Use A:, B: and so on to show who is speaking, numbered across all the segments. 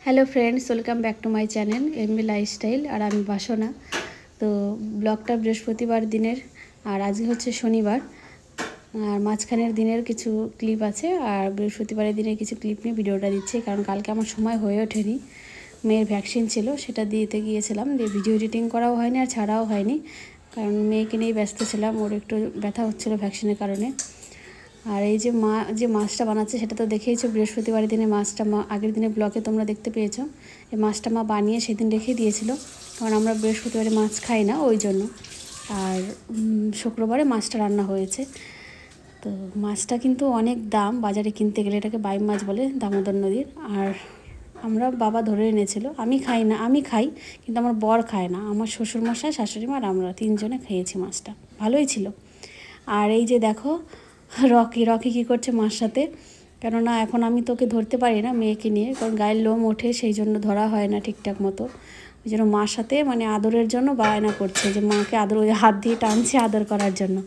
A: Hello friends, welcome back to my channel MB lifestyle और आमी बासना। तो ब्लगटा बृहस्पतिवार दिनेर और आज होच्छे शनिवार और माझखानेर दिनेर किछु क्लिप आछे और बृहस्पतिवार दिनेर किछु क्लिप निये भिडियोटा दिচ্ছি कारण कालके आमार समय हये ओठेनी। मेयेर भैक्सिन छिलो सेटा दिते गियेछिलाम, दिये भिडियो एडिटिंग कराओ हयनि और छाड़ाओ हयनि कारण मेयेके निये व्यस्त छिलाम। ओर एकटु व्यथा हच्छिलो भैक्सिनेर कारणे। और ये मा जो माछटा बानाচ্ছে সেটা তো দেখেইছো বৃহস্পতিবার দিনে মাছটা মা আগের দিনে ব্লগে তোমরা দেখতে পেয়েছো। এই মাছটা মা বানিয়ে সেদিন রেখে দিয়েছিল কারণ আমরা বৃহস্পতিবারে মাছ খাই না ওই জন্য। আর শুক্রবারে মাছটা রান্না হয়েছে। তো মাছটা কিন্তু অনেক দাম বাজারে কিনতে গেলে, এটাকে বাইম মাছ বলে দামোদর নদীর। আর আমরা বাবা ধরে এনেছিল, আমি খাই না, আমি খাই কিন্তু আমার বর খায় না। আমার শ্বশুরমশাই, শাশুড়ি মা আর আমরা তিনজনে খেয়েছি মাছটা, ভালোই ছিল। আর এই যে দেখো রকি রকি কী করছে মার সাথে, কেননা এখন আমি তোকে ধরতে পারি না মেয়েকে নিয়ে, কারণ গায়ের লোম ওঠে সেই জন্য ধরা হয় না ঠিকঠাক মতো। ওই জন্য মার সাথে মানে আদরের জন্য বায়না করছে যে মাকে আদর, ওই হাত দিয়ে টানছে আদর করার জন্য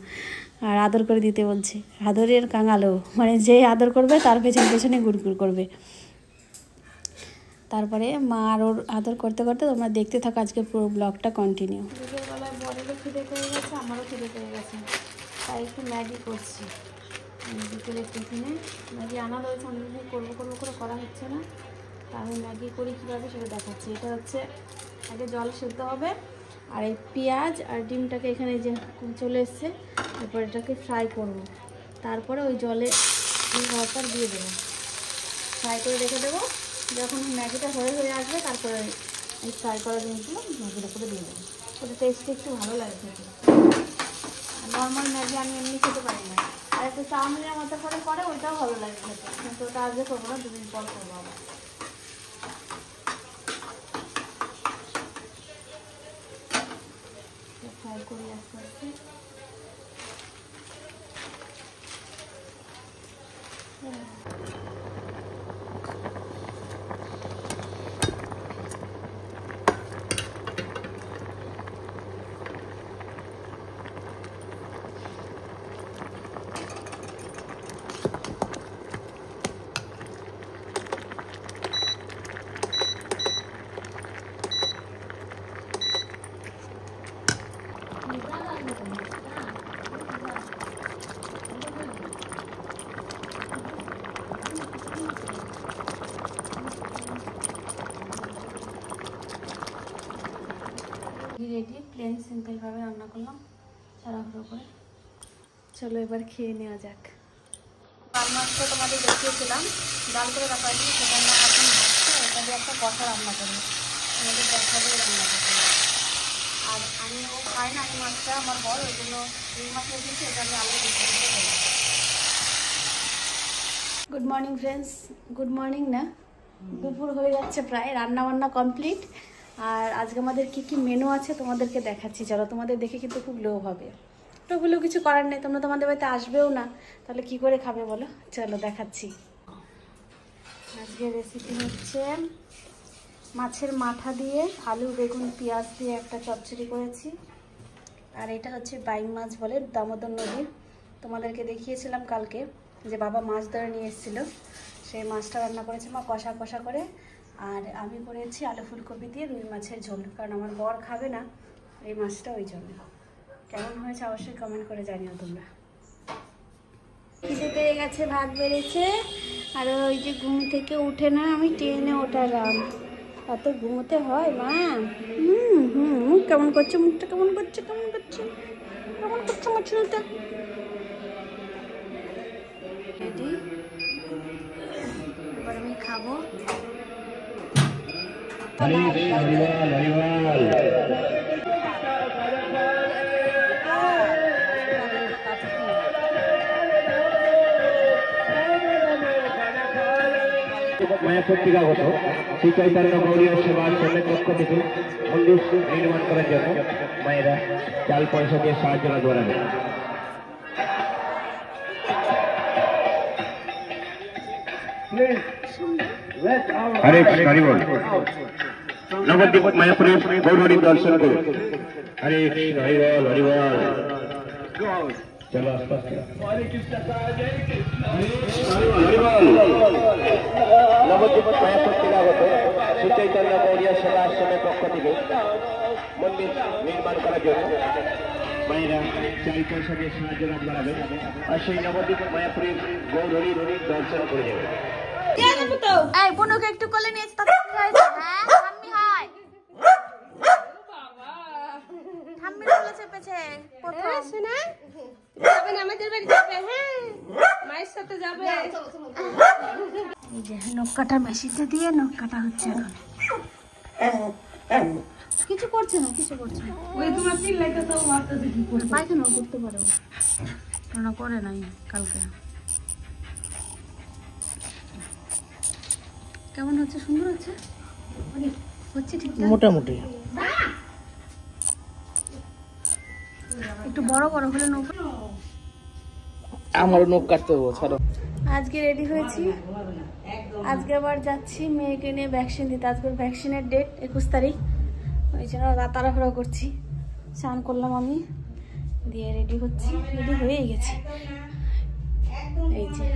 A: আর আদর করে দিতে বলছে। আদরের কাঙালো, মানে যে আদর করবে তার পেছনে পেছনে গুড়গুড় করবে। তারপরে মা আর ওর আদর করতে করতে তোমরা দেখতে থাকো আজকে পুরো ব্লগটা কন্টিনিউ। বিকেলবেলায় বরেরও খিদে পেয়ে গেছে, আমারও খিদে পেয়ে গেছে, তাই একটু ম্যাগি করছি। বিকেলের টিফিনে ম্যাগি আনা রয়েছে, অনেকদিন করবো করবো করে করা হচ্ছে না। তা আমি ম্যাগি করি কীভাবে সেটা দেখাচ্ছি। এটা হচ্ছে আগে জল সেদ্ধ হবে আর এই পেঁয়াজ আর ডিমটাকে এখানে যে চলে এসছে, তারপর এটাকে ফ্রাই করবো। তারপরে ওই জলে এই ওয়াটার দিয়ে দেবো, ফ্রাই করে রেখে দেবো। যখন ম্যাগিটা হয়ে আসবে তারপরে এই ফ্রাই করা জিনিসগুলো ম্যাগির উপরে দিয়ে দেবো। ওটা টেস্টটা একটু ভালো লাগে খেতে। নর্মাল ম্যাগি আমি এমনি খেতে পারি না। আর একটা চাউমিনের মতো করে করে ওইটাও ভালো লাগে খেতে, কিন্তু ওটা আজকে করবো না, দুদিন পর করবো আবার। ফ্রাই করি আস্তে আস্তে। রেডি, প্লেন সিম্পলভাবে রান্না করলাম তাড়াহুড়ো করে। চলো এবার খেয়ে নেওয়া যাক। ডাল মাছটা তোমাদের দেখিয়েছিলাম, ডাল করে রাখা হয়েছিল, সেটা আমরা এখন ভাবছি এটা দিয়ে একটা কষা রান্না করবো, আমাদের দেখাবে রান্না করতে। আর আমি ও খাই না এই মাছটা, আমার বর, ওই জন্য এই মাছ রেখেছি, এটা আমি আলু দিতে খাই। Good morning friends, good morning না, দুপুর হয়ে যাচ্ছে প্রায়, রান্না বান্না কমপ্লিট। আর আজকে আমাদের কি কি মেনু আছে তোমাদেরকে দেখাচ্ছি। চলো, তোমাদের দেখে কিন্তু খুব লোভ হবে, তো ওগুলো কিছু করার নেই, তোমরা তোমাদের বাড়িতে আসবেও না, তাহলে কি করে খাবে বলো। চলো দেখাচ্ছি। আজকের রেসিপি হচ্ছে মাছের মাথা দিয়ে আলু বেগুন পেঁয়াজ দিয়ে একটা চচ্চড়ি করেছি। আর এটা হচ্ছে বাইম মাছ বলে দামোদর নদীর, তোমাদেরকে দেখিয়েছিলাম কালকে যে বাবা মাছ ধরে নিয়ে এসেছিলো, সেই মাছটা রান্না করেছে মা কষা কষা করে। আর আমি করেছি আলু ফুলকপি দিয়ে রুই মাছের ঝোল, কারণ আমার বর খাবে না এই মাছটা, ওই জন্য। কেমন হয়েছে অবশ্যই কমেন্ট করে জানিও তোমরা। খিদে পেয়ে গেছে, ভাত বেড়েছে, আর ওই যে ঘুম থেকে উঠে না আমি টেনে ওঠালাম। অত ঘুমোতে হয় মা? মুখ কেমন করছে, মুখটা কেমন করছে, কেমন করছে, কেমন করছে আমার ছেলেটা। রেডি, এবার আমি খাবো।
B: মায়া পত্রিকাগত শ্রী চৈতন্য গৌরীয় সেবা শ্রমের পক্ষ থেকে মন্দির নির্মাণ করার জন্য মায়েরা চাল পয়সা দিয়ে সাহায্য করাবে। হরে হরি বল। নবদ্বীপ মায়াপুরের গৌরহরি দর্শন করুন। হরে হরি বল, হরি বল। चलो आसपास नवद्वीप শ্রী চৈতন্য গৌরীয় সেবা আশ্রমের পক্ষ থেকে মন্দির নির্মাণ করার জন্য মায়েরা 4 পয়সা দিয়ে সাহায্য দান করাবেন আর সেই নবদ্বীপ মায়াপুরীর গৌরী দর্শন করে যাবেন।
A: এই বোনকে একটু কোলে নিয়ে হ্যাঁ ঠাম্মি হয় ঠাম্মি কোলে চেপেছে প্রথম শোনা যাবেন আমাদের বাড়ি যাবে হ্যাঁ মায়ের সাথে যাবে। এই যে নখ কাটা মেশিনটা দিয়ে নখ কাটা হচ্ছে এখন কিছু করছে না ওই তোমার তিন লাইটা তো মারতেছে কি করতে পায়খানা করতে পারো না করে নাই কালকে। কেমন হচ্ছে? সুন্দর হচ্ছে ঠিক
C: মোটামুটি
A: একটু বড় হলে নখ
C: আমারও নখ কাটতে হবে ছাড়ো।
A: আজকে রেডি হয়েছি, আজকে আবার যাচ্ছি মেয়েকে নিয়ে ভ্যাকসিন দিতে। আজকের ভ্যাকসিনের ডেট 21 তারিখ, ওই জন্য তাড়াহুড়া করছি। স্নান করলাম আমি, দিয়ে রেডি হচ্ছি, রেডি হয়েই গেছি। এই যে